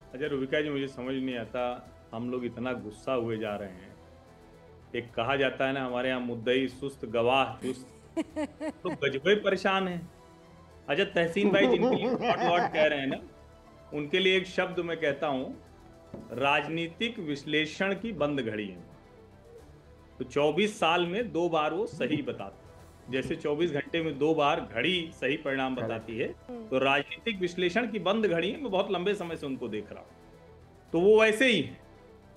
अच्छा रुबिका जी, मुझे समझ नहीं आता, हम लोग इतना गुस्सा हुए जा रहे हैं। एक कहा जाता है ना हमारे यहाँ, मुद्दई सुस्त गवाह चुस्त। तो गजबे परेशान है। अच्छा तहसीन भाई जिनके लिए गॉड वॉड कह रहे हैं ना, उनके लिए एक शब्द मैं कहता हूं, राजनीतिक विश्लेषण की बंद घड़ी है। तो 24 साल में 2 बार वो सही बताते, जैसे 24 घंटे में 2 बार घड़ी सही परिणाम बताती है, तो राजनीतिक विश्लेषण की बंद घड़ी है। मैं बहुत लंबे समय से उनको देख रहा हूं, तो वो वैसे ही है।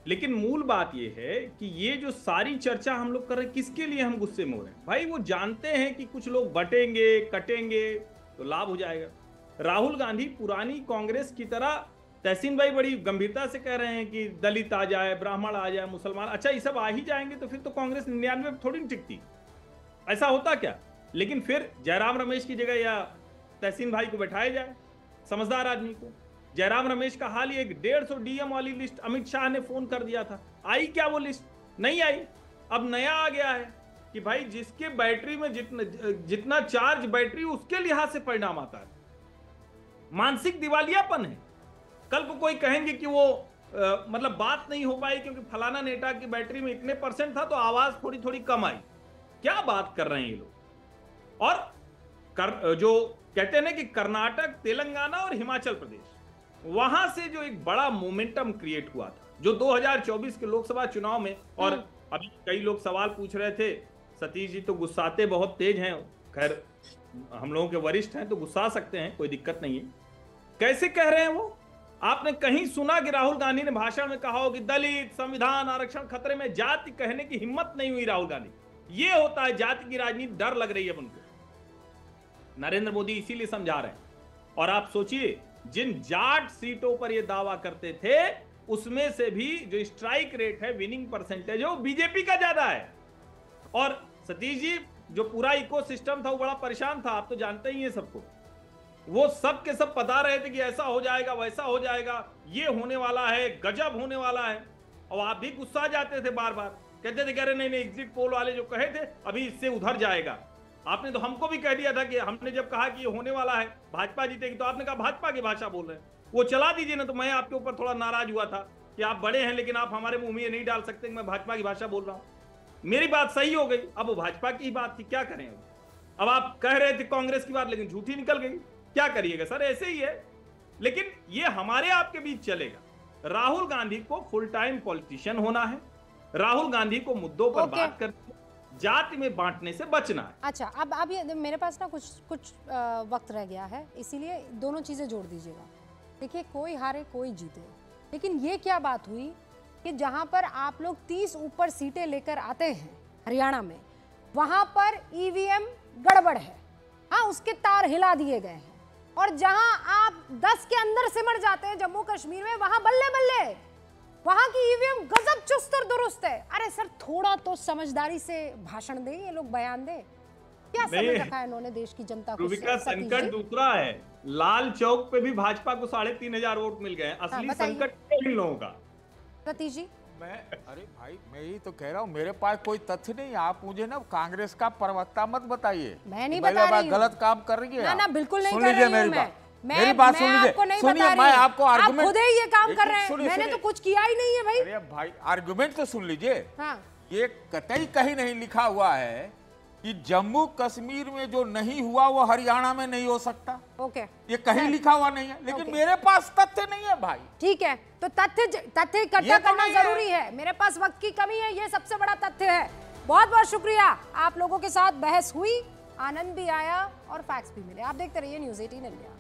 लेकिन मूल बात यह है कि ये जो सारी चर्चा हम लोग कर रहे हैं, किसके लिए हम गुस्से में हो रहे हैं? भाई वो जानते हैं कि कुछ लोग बटेंगे कटेंगे तो लाभ हो जाएगा। राहुल गांधी पुरानी कांग्रेस की तरह, तहसीन भाई बड़ी गंभीरता से कह रहे हैं कि दलित आ जाए, ब्राह्मण आ जाए, मुसलमान, अच्छा ये सब आ ही जाएंगे तो फिर तो कांग्रेस 99 में थोड़ी नहीं टिकती। ऐसा होता क्या? लेकिन फिर जयराम रमेश की जगह या तहसीन भाई को बैठाया जाए, समझदार आदमी को। जयराम रमेश का हाल ही एक 150 डीएम वाली लिस्ट अमित शाह ने फोन कर दिया था, आई क्या वो लिस्ट? नहीं आई। अब नया आ गया है कि भाई जिसके बैटरी में जितना चार्ज बैटरी, उसके लिहाज से परिणाम आता है। मानसिक दिवालियापन है। कल को कोई कहेंगे कि वो मतलब बात नहीं हो पाई क्योंकि फलाना नेता की बैटरी में इतने परसेंट था तो आवाज थोड़ी थोड़ी कम आई। क्या बात कर रहे हैं ये लोग? और जो कहते हैं ना कि कर्नाटक, तेलंगाना और हिमाचल प्रदेश, वहां से जो एक बड़ा मोमेंटम क्रिएट हुआ था, जो 2024 के लोकसभा चुनाव में, और अभी कई लोग सवाल पूछ रहे थे, सतीश जी तो गुस्साते बहुत तेज हैं, खैर हम लोगों के वरिष्ठ हैं तो गुस्सा सकते हैं, कोई दिक्कत नहीं है। कैसे कह रहे हैं वो? आपने कहीं सुना कि राहुल गांधी ने भाषण में कहा हो कि दलित, संविधान, आरक्षण खतरे में? जाति कहने की हिम्मत नहीं हुई राहुल गांधी। ये होता है जाति की राजनीति, डर लग रही है उनको। नरेंद्र मोदी इसीलिए समझा रहे हैं। और आप सोचिए, जिन जाट सीटों पर ये दावा करते थे, उसमें से भी जो स्ट्राइक रेट है, विनिंग परसेंटेज है, वो बीजेपी का ज्यादा है। और सतीश जी, जो पूरा इकोसिस्टम था वो बड़ा परेशान था, आप तो जानते ही हैं सबको। वो सब के सब बता रहे थे कि ऐसा हो जाएगा, वैसा हो जाएगा, ये होने वाला है, गजब होने वाला है। और आप भी गुस्सा जाते थे, बार बार कहते थे, कह रहे नहीं नहीं, एग्जिट पोल वाले जो कहे थे अभी इससे उधर जाएगा। आपने तो हमको भी कह दिया था कि हमने जब कहा कि ये होने वाला है, भाजपा जीतेगी, तो आपने कहा भाजपा की भाषा बोल रहे हैं, वो चला दीजिए ना। तो मैं आपके ऊपर थोड़ा नाराज हुआ था कि आप बड़े हैं लेकिन आप हमारे मुंह में ये नहीं डाल सकते कि मैं भाजपा की भाषा बोल रहा हूं। मेरी बात सही हो गई, अब वो भाजपा की ही बात थी, क्या करें। अब आप कह रहे थे कांग्रेस की बात, लेकिन झूठी निकल गई, क्या करिएगा सर, ऐसे ही है। लेकिन ये हमारे आपके बीच चलेगा। राहुल गांधी को फुल टाइम पॉलिटिशियन होना है, राहुल गांधी को मुद्दों पर बात करनी, जाति में बांटने से बचना है। अच्छा, अब ये मेरे पास ना कुछ वक्त रह गया है, इसीलिए दोनों चीजें जोड़ दीजिएगा। देखिए, कोई हारे कोई जीते, लेकिन ये क्या बात हुई कि जहां पर आप लोग 30 ऊपर सीटें लेकर आते हैं हरियाणा में, वहां पर ईवीएम गड़बड़ है, हाँ उसके तार हिला दिए गए हैं। और जहां आप 10 के अंदर सिमट जाते हैं जम्मू कश्मीर में, वहां बल्ले बल्ले, वहां की ईवीएम गजब चुस्त और दुरुस्त है। अरे सर, थोड़ा तो समझदारी से भाषण दें ये लोग, बयान दें। क्या समझ रखा है इन्होंने देश की जनता को? रूबिका, संकट दूसरा है। लाल चौक पे भी भाजपा को 3,500 वोट मिल गए। असली संकट इन लोगों का। सतीश जी, अरे भाई, मैं ही तो कह रहा हूँ, मेरे पास कोई तथ्य नहीं। आप मुझे ना कांग्रेस का प्रवक्ता मत बताइए। मैं नहीं बता रही हूँ, गलत काम कर रही है ना ना, बिल्कुल नहीं सुन कर लीजिए रही हूँ मेरी बात सुन लीजिए। सुनिए, मैं आपको आप आर्गुमेंट, खुद ही ये काम कर रहे हैं, मैंने तो कुछ किया ही नहीं है भाई। अरे भाई, आर्गुमेंट तो सुन लीजिए। हाँ। ये कतई कहीं नहीं लिखा हुआ है कि जम्मू कश्मीर में जो नहीं हुआ वो हरियाणा में नहीं हो सकता। ओके, ये कहीं लिखा हुआ नहीं है, लेकिन मेरे पास तथ्य नहीं है भाई। ठीक है, तो तथ्य इकट्ठा करना जरूरी है। मेरे पास वक्त की कमी है, ये सबसे बड़ा तथ्य है। बहुत बहुत शुक्रिया, आप लोगों के साथ बहस हुई, आनंद भी आया और फैक्ट्स भी मिले। आप देखते रहिए न्यूज़ 18 इंडिया।